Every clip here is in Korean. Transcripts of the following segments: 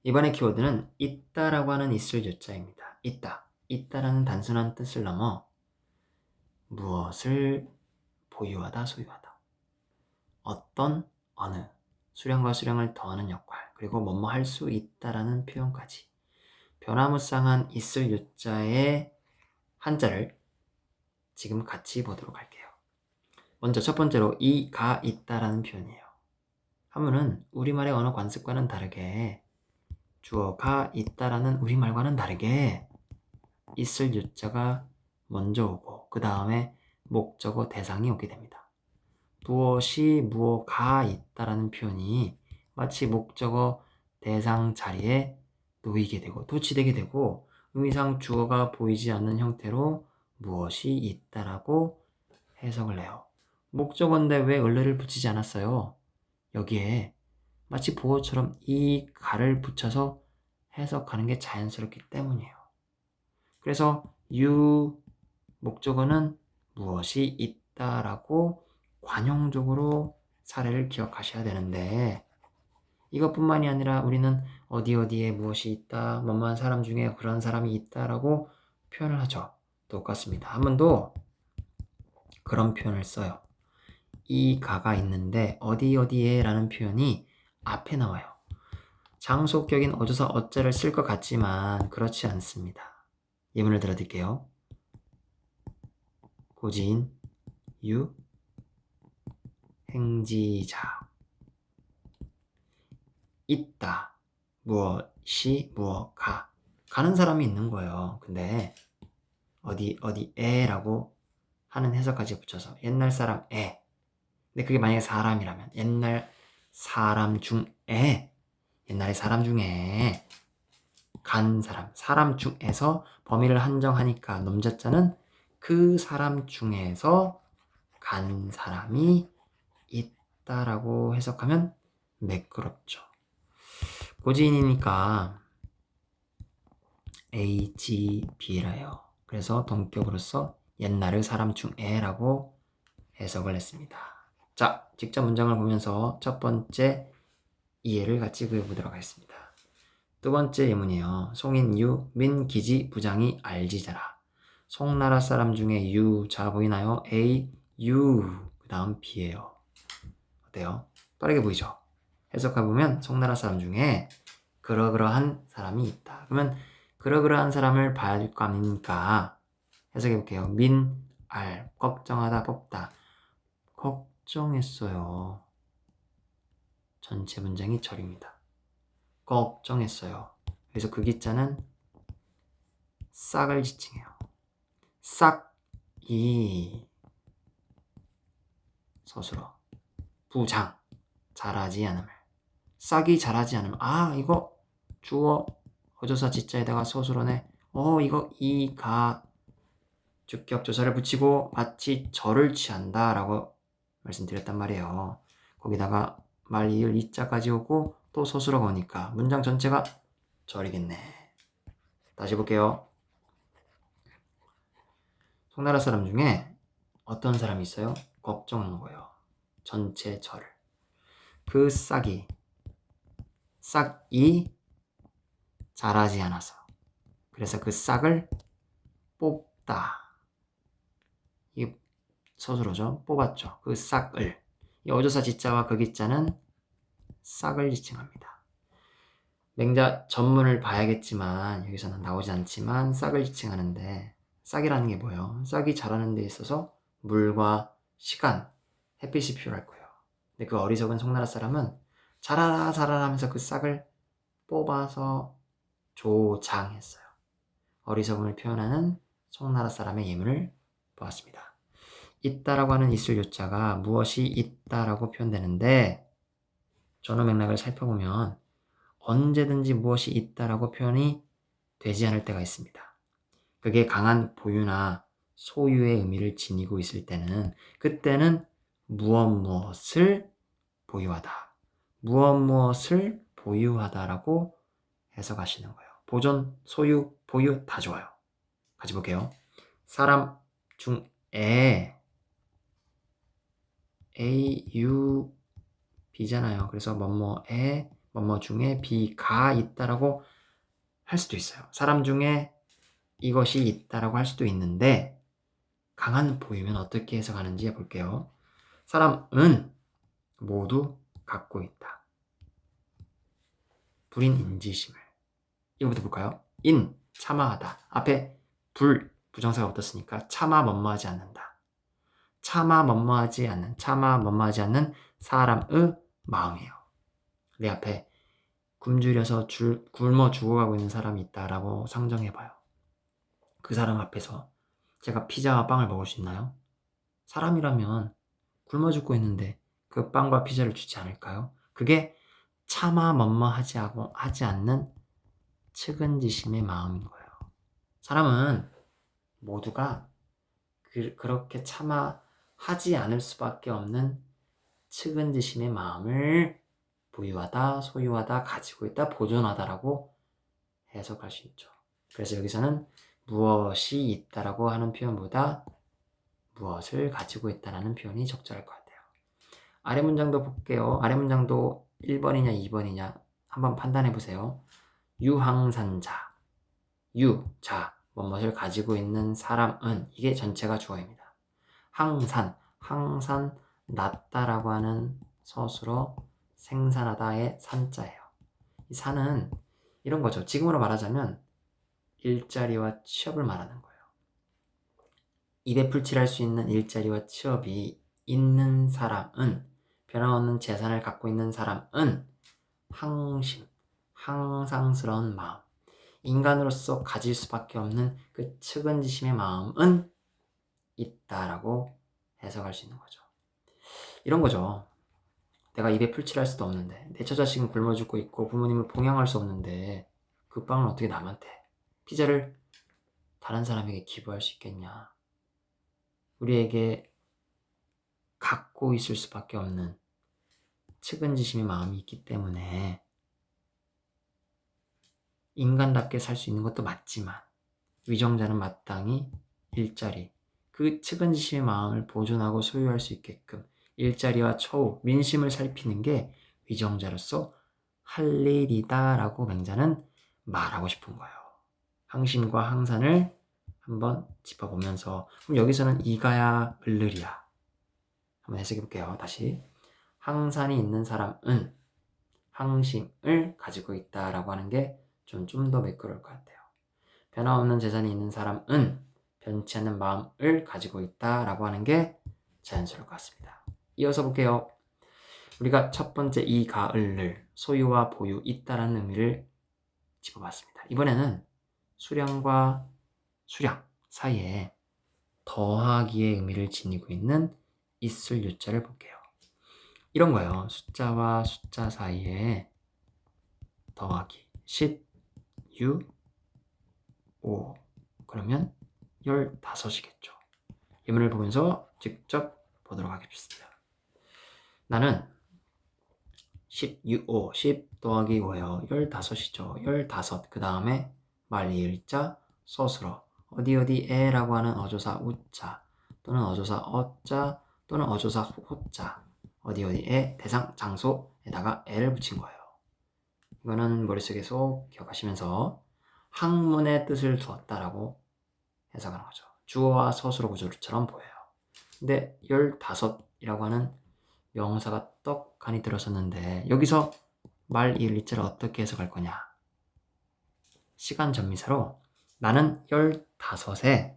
이번에 키워드는 있다라고 하는 있을 유자입니다. 있다라는 단순한 뜻을 넘어 무엇을 보유하다, 소유하다. 어떤, 어느, 수량과 수량을 더하는 역할, 그리고 뭐뭐 할 수 있다라는 표현까지. 변화무쌍한 있을 유자의 한자를 지금 같이 보도록 할게요. 먼저 첫 번째로 이가 있다라는 표현이에요. 한문은 우리말의 언어 관습과는 다르게 주어가 있다라는 우리말과는 다르게 있을 유자가 먼저 오고 그 다음에 목적어 대상이 오게 됩니다. 무엇이 무엇가 있다라는 표현이 마치 목적어 대상 자리에 놓이게 되고 도치되게 되고 의미상 주어가 보이지 않는 형태로 무엇이 있다라고 해석을 해요. 목적어인데 왜 을을 붙이지 않았어요? 여기에 마치 보어처럼 이 가를 붙여서 해석하는 게 자연스럽기 때문이에요. 그래서 목적어는 무엇이 있다라고 관용적으로 사례를 기억하셔야 되는데 이것뿐만이 아니라 우리는 어디에 무엇이 있다, 뭐뭐한 사람 중에 그런 사람이 있다라고 표현을 하죠. 똑같습니다. 한 번 더 그런 표현을 써요. 이 가가 있는데 어디에 라는 표현이 앞에 나와요. 장소격인 어조사 어자를 쓸 것 같지만 그렇지 않습니다. 예문을 들어드릴게요. 고지인 유 행지자 있다 무엇이 무엇가 가는 사람이 있는 거예요. 근데 어디에라고 하는 해석까지 붙여서 옛날 사람에 근데 그게 만약에 사람이라면 옛날 사람 중에 옛날에 사람 중에 간 사람 중에서 범위를 한정하니까 nom자자는 그 사람 중에서 간 사람이 있다라고 해석하면 매끄럽죠. 고지인이니까 HB라요. 그래서 동격으로서 옛날의 사람 중에라고 해석을 했습니다. 자, 직접 문장을 보면서 첫 번째 이해를 같이 그려보도록 하겠습니다. 두 번째 예문이에요. 송인 유, 민 기지 부장이 알지자라. 송나라 사람 중에 유, 자 보이나요? A, U, 그 다음 B예요. 어때요? 빠르게 보이죠? 해석해보면 송나라 사람 중에 그러그러한 사람이 있다. 그러면 그러그러한 사람을 봐야 될 거 아닙니까? 해석해볼게요. 민, 알, 걱정하다, 뽑다. 걱정했어요. 전체 문장이 절입니다. 걱정했어요. 그래서 그 기자는 싹을 지칭해요. 싹이 서술어 부장 잘하지 않음을 싹이 잘하지 않음 이거 주어 어조사 지자에다가 서술어네 이거 이가 주격 조사를 붙이고 마치 절을 취한다 라고 말씀드렸단 말이에요. 거기다가 말 이을 이자까지 오고 또 서술어가 오니까 문장 전체가 절이겠네. 다시 볼게요. 송나라 사람 중에 어떤 사람이 있어요? 걱정한 거예요. 전체 절을. 그 싹이 자라지 않아서 그래서 그 싹을 뽑다. 이 서술어죠. 뽑았죠. 그 싹을. 이 어조사 지자와 그 기자는 싹을 지칭합니다. 맹자 전문을 봐야겠지만 여기서는 나오지 않지만 싹을 지칭하는데 싹이라는 게 뭐예요? 싹이 자라는 데 있어서 물과 시간, 햇빛이 필요할 거예요. 근데 그 어리석은 송나라 사람은 자라라 하면서 그 싹을 뽑아서 조장했어요. 어리석음을 표현하는 송나라 사람의 예문을 보았습니다. 있다라고 하는 있을 요자가 무엇이 있다라고 표현되는데 전후 맥락을 살펴보면 언제든지 무엇이 있다라고 표현이 되지 않을 때가 있습니다. 그게 강한 보유나 소유의 의미를 지니고 있을 때는 그때는 무엇을 보유하다. 무엇을 보유하다라고 해석하시는 거예요. 보존, 소유, 보유 다 좋아요. 같이 볼게요. 사람 중에 A, U, B잖아요. 그래서 뭐뭐에 뭐뭐 중에 B가 있다라고 할 수도 있어요. 사람 중에 이것이 있다라고 할 수도 있는데 강한 보유면 어떻게 해석하는지 해볼게요. 사람은 모두 갖고 있다. 불인 인지심을. 이거부터 볼까요? 인, 참아하다. 앞에 불, 부정사가 붙었으니까 참아 뭐뭐하지 않는다. 참아 뭐뭐하지 않는 사람의 마음이에요. 내 앞에 굶주려서 굶어 죽어가고 있는 사람이 있다라고 상정해봐요. 그 사람 앞에서 제가 피자와 빵을 먹을 수 있나요? 사람이라면 굶어 죽고 있는데 그 빵과 피자를 주지 않을까요? 그게 차마 하지 않는 측은지심의 마음인 거예요. 사람은 모두가 그렇게 차마 하지 않을 수밖에 없는 측은지심의 마음을 보유하다, 소유하다, 가지고 있다, 보존하다라고 해석할 수 있죠. 그래서 여기서는 무엇이 있다라고 하는 표현보다 무엇을 가지고 있다라는 표현이 적절할 것 같아요. 아래 문장도 볼게요. 아래 문장도 1번이냐 2번이냐 한번 판단해 보세요. 유항산자, 자, 무엇을 가지고 있는 사람은 이게 전체가 주어입니다. 항산, 낫다라고 하는 서술어 생산하다의 산자예요. 이 산은 이런 거죠. 지금으로 말하자면 일자리와 취업을 말하는 거예요. 입에 풀칠할 수 있는 일자리와 취업이 있는 사람은, 변함없는 재산을 갖고 있는 사람은 항상스러운 마음, 인간으로서 가질 수밖에 없는 그 측은지심의 마음은 있다라고 해석할 수 있는 거죠. 이런 거죠. 내가 입에 풀칠할 수도 없는데, 내 처자식은 굶어 죽고 있고 부모님을 봉양할 수 없는데 그 빵을 어떻게 남한테, 피자를 다른 사람에게 기부할 수 있겠냐. 우리에게 갖고 있을 수밖에 없는 측은지심의 마음이 있기 때문에 인간답게 살 수 있는 것도 맞지만 위정자는 마땅히 일자리, 그 측은지심의 마음을 보존하고 소유할 수 있게끔 일자리와 처우, 민심을 살피는 게 위정자로서 할 일이다라고 맹자는 말하고 싶은 거예요. 항심과 항산을 한번 짚어보면서, 그럼 여기서는 이가야 을르리야 한번 해석해 볼게요. 다시. 항산이 있는 사람은 항심을 가지고 있다라고 하는 게 좀 더 매끄러울 것 같아요. 변화없는 재산이 있는 사람은 변치 않는 마음을 가지고 있다라고 하는 게 자연스러울 것 같습니다. 이어서 볼게요. 우리가 첫 번째 이가을을 소유와 보유, 있다라는 의미를 짚어봤습니다. 이번에는 수량과 수량 사이에 더하기의 의미를 지니고 있는 있을 유자를 볼게요. 이런 거예요. 숫자와 숫자 사이에 더하기 10, 6, 5 그러면 15이겠죠. 예문을 보면서 직접 보도록 하겠습니다. 나는 10 더하기 5예요. 15이죠. 15. 그 다음에 말리을자 서술어 어디에라고 하는 어조사 우자 또는 어조사 어자 또는 어조사 호자 어디에 대상 장소에다가 에를 붙인 거예요. 이거는 머릿속에 쏙 기억하시면서 학문의 뜻을 두었다라고 해석하는 거죠. 주어와 서술어 구조처럼 보여요. 근데 15이라고 하는 명사가 떡하니 들어섰는데 여기서 말이을리자를 어떻게 해석할 거냐. 시간 전미사로 나는 15에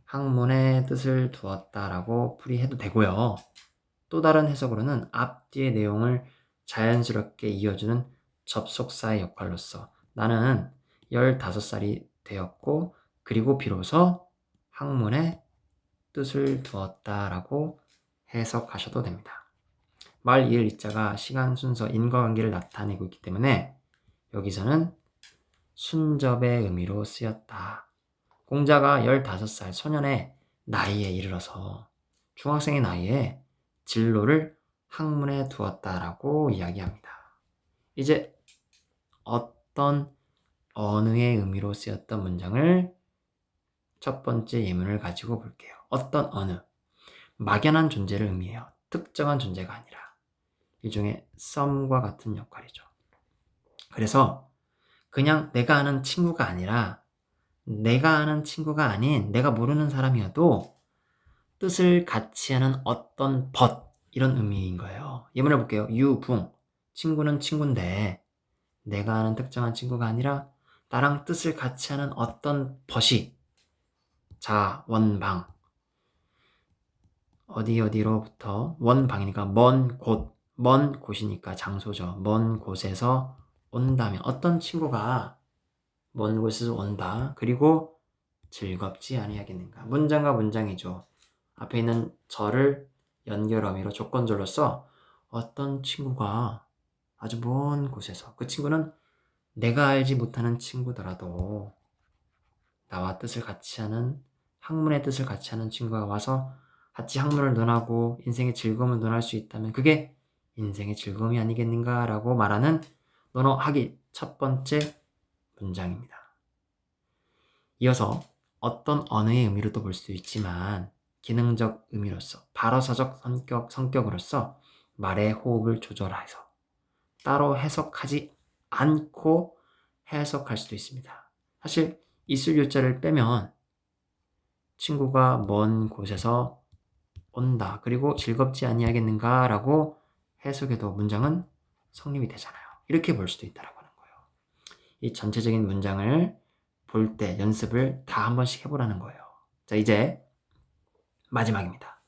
학문의 뜻을 두었다라고 풀이해도 되고요. 또 다른 해석으로는 앞뒤의 내용을 자연스럽게 이어주는 접속사의 역할로서 나는 15살이 되었고 그리고 비로소 학문의 뜻을 두었다라고 해석하셔도 됩니다. 말, 이을, 이자가 시간, 순서, 인과관계를 나타내고 있기 때문에 여기서는 순접의 의미로 쓰였다. 공자가 15살 소년의 나이에 이르러서 중학생의 나이에 진로를 학문에 두었다라고 이야기합니다. 이제 어떤 언어의 의미로 쓰였던 문장을 첫 번째 예문을 가지고 볼게요. 어떤 어느, 막연한 존재를 의미해요. 특정한 존재가 아니라 일종의 썸과 같은 역할이죠. 그래서 그냥 내가 아는 친구가 아니라 내가 아는 친구가 아닌 내가 모르는 사람이어도 뜻을 같이 하는 어떤 이런 의미인 거예요. 예문을 볼게요. 유붕, 친구는 친구인데 내가 아는 특정한 친구가 아니라 나랑 뜻을 같이 하는 어떤 벗이 원방, 어디로부터 원방이니까 먼 곳이니까 장소죠. 먼 곳에서 온다면 어떤 친구가 먼 곳에서 온다. 그리고 즐겁지 아니하겠는가. 문장과 문장이죠. 앞에 있는 저를 연결 어미로 조건절로 써 어떤 친구가 아주 먼 곳에서, 그 친구는 내가 알지 못하는 친구더라도 나와 뜻을 같이 하는, 학문의 뜻을 같이 하는 친구가 와서 같이 학문을 논하고 인생의 즐거움을 논할 수 있다면 그게 인생의 즐거움이 아니겠는가라고 말하는 논어하기 첫 번째 문장입니다. 이어서 어떤 언어의 의미로도 볼 수 있지만 기능적 의미로서, 발어사적 성격으로서 말의 호흡을 조절해서 따로 해석하지 않고 해석할 수도 있습니다. 사실 있을 유자를 빼면 친구가 먼 곳에서 온다. 그리고 즐겁지 아니하겠는가 라고 해석해도 문장은 성립이 되잖아요. 이렇게 볼 수도 있다고 하는 거예요. 이 전체적인 문장을 볼 때 연습을 다 한 번씩 해보라는 거예요. 자, 이제 마지막입니다.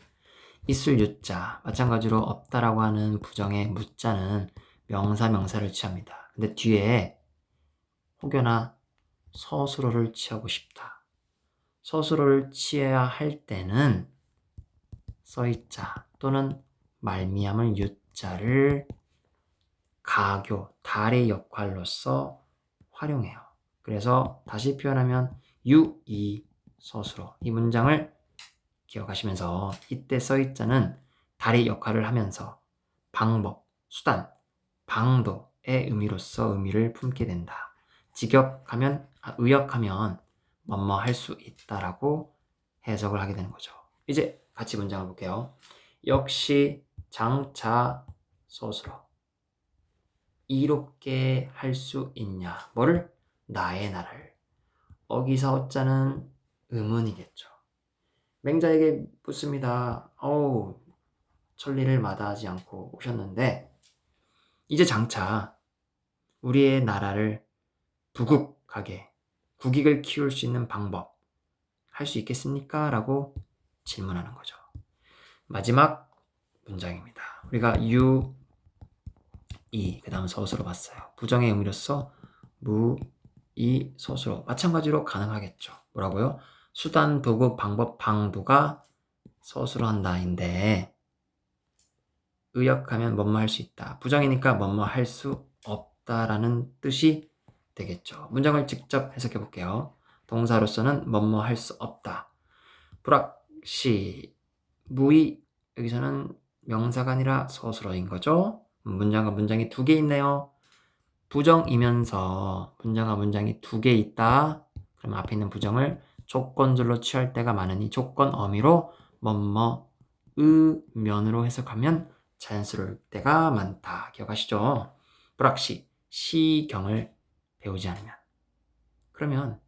있을 유자, 마찬가지로 없다라고 하는 부정의 무자는 명사를 취합니다. 근데 뒤에 혹여나 서술어를 취하고 싶다. 서술어를 취해야 할 때는 써있자 또는 말미암을 유자를 가교, 달의 역할로서 활용해요. 그래서 다시 표현하면 이 서술어, 이 문장을 기억하시면서 이때 써있자는 달의 역할을 하면서 방법, 수단, 방도의 의미로서 의미를 품게 된다. 의역하면 뭐뭐 할 수 있다라고 해석을 하게 되는 거죠. 이제 같이 문장을 볼게요. 역시 장차 서술어. 이롭게 할 수 있냐? 뭐를? 나의 나라를. 어기사어자는 의문이겠죠. 맹자에게 묻습니다. 천리를 마다하지 않고 오셨는데 이제 장차 우리의 나라를 부국하게, 국익을 키울 수 있는 방법 할 수 있겠습니까? 라고 질문하는 거죠. 마지막 문장입니다. 우리가 그 다음 서술어 봤어요. 부정의 의미로서 서술어. 마찬가지로 가능하겠죠. 뭐라고요? 수단, 도구, 방법, 방도가 서술어 한다인데 의역하면 뭐뭐 할 수 있다. 부정이니까 뭐뭐 할 수 없다라는 뜻이 되겠죠. 문장을 직접 해석해 볼게요. 동사로서는 뭐뭐 할 수 없다. 불확시, 무의, 여기서는 명사가 아니라 서술어인 거죠. 문장과 문장이 두 개 있네요. 부정이면서 문장과 문장이 두 개 있다. 그럼 앞에 있는 부정을 조건절로 취할 때가 많으니 조건 어미로 뭐뭐 면으로 해석하면 자연스러울 때가 많다. 기억하시죠? 불확시, 시경을 배우지 않으면. 그러면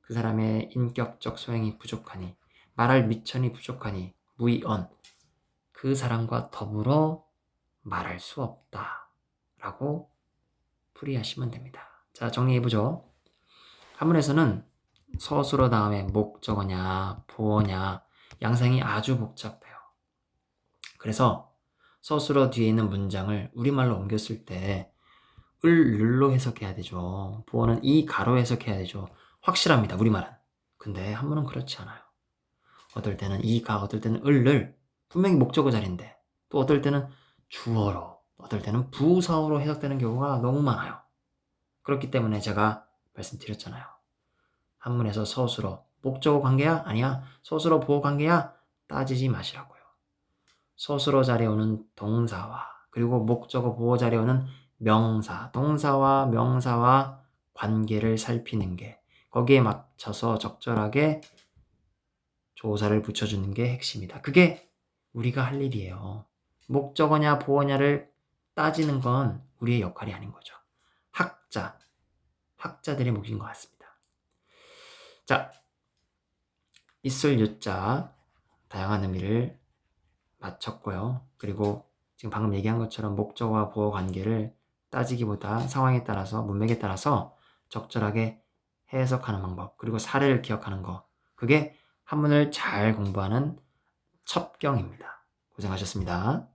그 사람의 인격적 소양이 부족하니, 말할 미천이 부족하니, 무의언, 그 사람과 더불어 말할 수 없다. 라고 풀이하시면 됩니다. 자, 정리해보죠. 한문에서는 서술어 다음에 목적어냐, 보어냐, 양상이 아주 복잡해요. 그래서 서술어 뒤에 있는 문장을 우리말로 옮겼을 때 을로 해석해야 되죠. 보어는 이 가로 해석해야 되죠. 확실합니다. 우리말은. 근데 한문은 그렇지 않아요. 어떨 때는 이가, 어떨 때는 을을 분명히 목적어 자리인데 또 어떨 때는 주어로, 어떨 때는 부사어로 해석되는 경우가 너무 많아요. 그렇기 때문에 제가 말씀드렸잖아요. 한문에서 서술어 목적어 관계야? 아니야. 서술어 보어 관계야? 따지지 마시라고요. 서술어 자리에 오는 동사와 그리고 목적어 보어 자리에 오는 명사, 동사와 명사와 관계를 살피는 게, 거기에 맞춰서 적절하게 조사를 붙여주는 게 핵심이다. 그게 우리가 할 일이에요. 목적어냐 보어냐를 따지는 건 우리의 역할이 아닌 거죠. 학자, 학자들의 몫인 것 같습니다. 자, 있을 유자 다양한 의미를 맞췄고요. 그리고 지금 방금 얘기한 것처럼 목적어와 보어 관계를 따지기보다 상황에 따라서 문맥에 따라서 적절하게 해석하는 방법, 그리고 사례를 기억하는 거, 그게 한문을 잘 공부하는 첩경입니다. 고생하셨습니다.